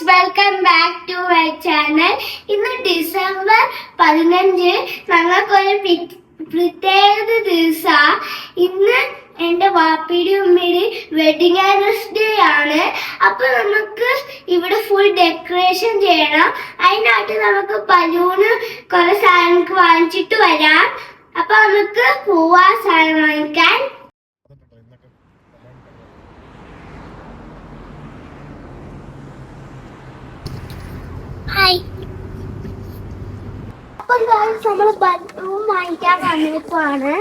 Welcome back to my channel. ഇന്ന് December 15 ഞങ്ങൾക്കൊരു പ്രത്യേക ദിവസം. ഇന്ന് എന്റെ വാപ്പിയുടെ ഉമ്മയുടെ വെഡിങ് ആനിവേഴ്സറി ആണ്. അപ്പൊ നമുക്ക് ഇവിടെ ഫുൾ ഡെക്കറേഷൻ ചെയ്യണം. അതിനായിട്ട് നമുക്ക് ബലൂണ് കുറെ സാധനങ്ങൾക്ക് വാങ്ങിച്ചിട്ട് വരാം. അപ്പൊ നമുക്ക് പോവാ സാധനം വാങ്ങിക്കാൻ. ഹായ്. അപ്പൊ നമ്മള് ബലൂൺ വാങ്ങിക്കാൻ വന്നപ്പോഴാണ്.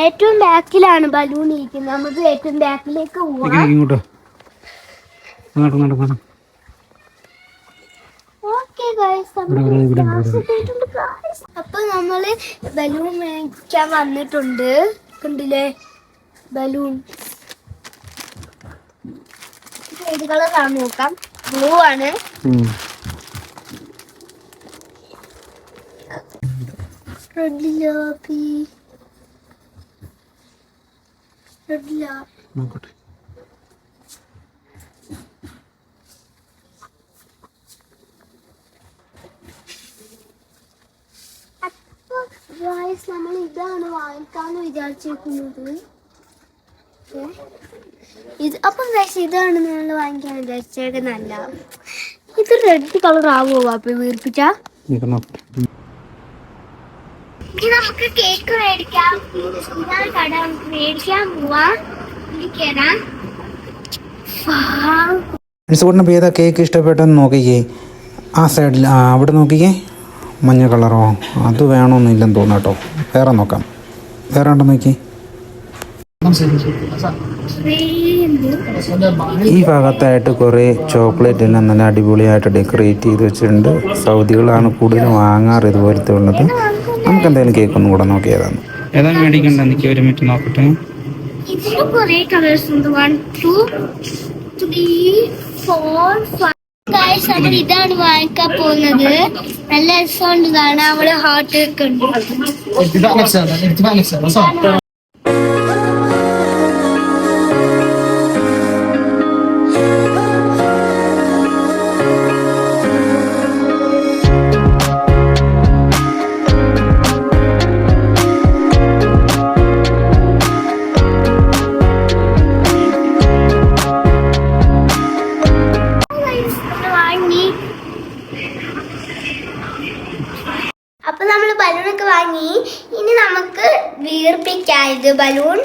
ഏറ്റവും ബാക്കിലാണ് ബലൂൺ ഇരിക്കുന്നത്. നമുക്ക് ഏറ്റവും ബാക്കിലേക്ക് പോവാം. അപ്പൊ നമ്മള് ബലൂൺ മേടിക്കാൻ വന്നിട്ടുണ്ട്. കണ്ടില്ലേ ബലൂൺ ഏത് കളറാണ് നോക്കാം. ബ്ലൂ ആണ്. റെഡ് ലാപ്പി നോക്കട്ടെ. നമ്മൾ ഇതാണ് വാങ്ങിക്കാന്ന് വിചാരിച്ചിരിക്കുന്നത്. അപ്പം ഇതാണ് നമ്മൾ വാങ്ങിക്കാൻ വിചാരിച്ചേക്കുന്നല്ല. ഇത് റെഡ് കളർ ആവോ അപ്പൊ വീർപ്പിച്ച? നമുക്ക് കേക്ക് മേടിക്കാം. കട മേടിക്കാൻ പോവാ. ഏതാ കേക്ക് ഇഷ്ടപ്പെട്ടെന്ന് നോക്കിക്കേ. ആ സൈഡിൽ അവിടെ നോക്കിക്കേ. മഞ്ഞ കളറോ? അത് വേണമെന്നില്ലെന്ന് തോന്നുന്നു കേട്ടോ. വേറെ നോക്കാം. വേറെ ഉണ്ടോ നോക്കി. ഈ ഭാഗത്തായിട്ട് കുറേ ചോക്ലേറ്റ് എല്ലാം നല്ല അടിപൊളിയായിട്ട് ഡെക്കറേറ്റ് ചെയ്ത് വെച്ചിട്ടുണ്ട്. സൗദികളാണ് കൂടുതലും വാങ്ങാറ് ഇതുപോലത്തെ ഉള്ളത്. നമുക്ക് എന്തായാലും കേക്ക് ഒന്നും കൂടെ നോക്കിയതാണ്. ഏതാ മേടിക്കണ്ട? എനിക്ക് ഒരു മിനിറ്റ് നോക്കട്ടെ. ഇതാണ് വാങ്ങിക്കാൻ പോകുന്നത്. നല്ല രസമുണ്ട് കാണാൻ. അവിടെ ഹാർട്ട് ഒക്കെ ഉണ്ട്. അപ്പൊ നമ്മള് ബലൂണൊക്കെ വാങ്ങി. ഇനി നമുക്ക് വീർപ്പിക്കാം ഇത് ബലൂൺ.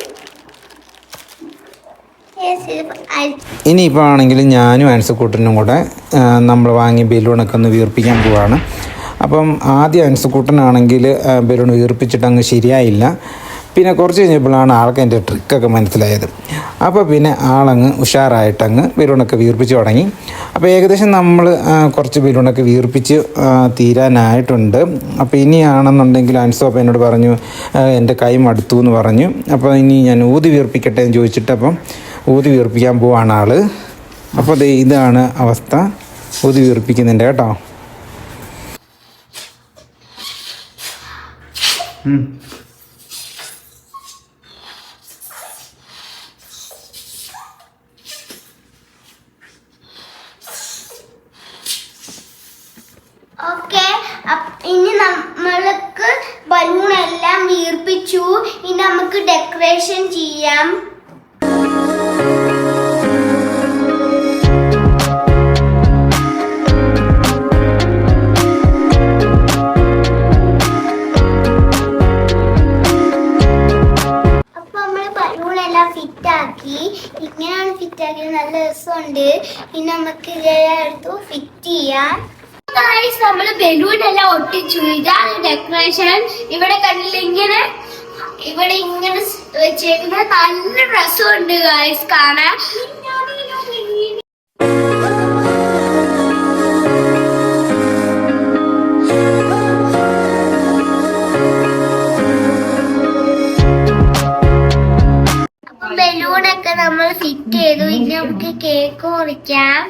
ഇനിയിപ്പോൾ ആണെങ്കിൽ ഞാനും ആൻസക്കൂട്ടനും കൂടെ നമ്മൾ വാങ്ങി ബലൂണൊക്കെ ഒന്ന് വീർപ്പിക്കാൻ പോവാണ്. അപ്പം ആദ്യം ആൻസക്കൂട്ടനാണെങ്കിൽ ബലൂൺ വീർപ്പിച്ചിട്ട് അങ്ങ് ശരിയായില്ല. പിന്നെ കുറച്ച് കഴിഞ്ഞപ്പോഴാണ് ആൾക്ക് എൻ്റെ ട്രിക്കൊക്കെ മനസ്സിലായത്. അപ്പോൾ പിന്നെ ആളങ്ങ് ഉഷാറായിട്ടങ്ങ് ബലൂണൊക്കെ വീർപ്പിച്ച് തുടങ്ങി. അപ്പോൾ ഏകദേശം നമ്മൾ കുറച്ച് ബലൂണൊക്കെ വീർപ്പിച്ച് തീരാനായിട്ടുണ്ട്. അപ്പോൾ ഇനിയാണെന്നുണ്ടെങ്കിൽ അൻസോപ്പ് എന്നോട് പറഞ്ഞു എൻ്റെ കൈ മടുത്തു എന്ന് പറഞ്ഞു. അപ്പോൾ ഇനി ഞാൻ ഊതി വീർപ്പിക്കട്ടെ എന്ന് ചോദിച്ചിട്ട് അപ്പം ഊതി വീർപ്പിക്കാൻ പോവാണ് ആൾ. അപ്പോൾ ഇതാണ് അവസ്ഥ. ഊതി വീർപ്പിക്കുന്നുണ്ട് കേട്ടോ. ഓക്കെ. ഇനി നമ്മൾക്ക് ബലൂൺ എല്ലാം വീർപ്പിച്ചു. ഇനി നമുക്ക് ഡെക്കറേഷൻ ചെയ്യാം. അപ്പൊ നമ്മള് ബലൂൺ എല്ലാം ഫിറ്റാക്കി. ഇങ്ങനെയാണ് ഫിറ്റാക്കിയത്. നല്ല രസമുണ്ട്. ഇനി നമുക്ക് ഇതെടുത്ത് ഫിറ്റ് ചെയ്യാം. നമ്മള് ബലൂൺ എല്ലാം ഒട്ടിച്ചു. ഇതാണ് ഡെക്കറേഷൻ. ഇവിടെ കണ്ടില്ല ഇങ്ങനെ ഇവിടെ ഇങ്ങനെ വെച്ചേക്കുന്ന നല്ല രസമുണ്ട് ഗായ്സ് കാണാൻ. അപ്പൊ ബലൂണൊക്കെ നമ്മൾ ഫിറ്റ് ചെയ്തു. ഇനി നമുക്ക് കേക്ക് മുറിക്കാം.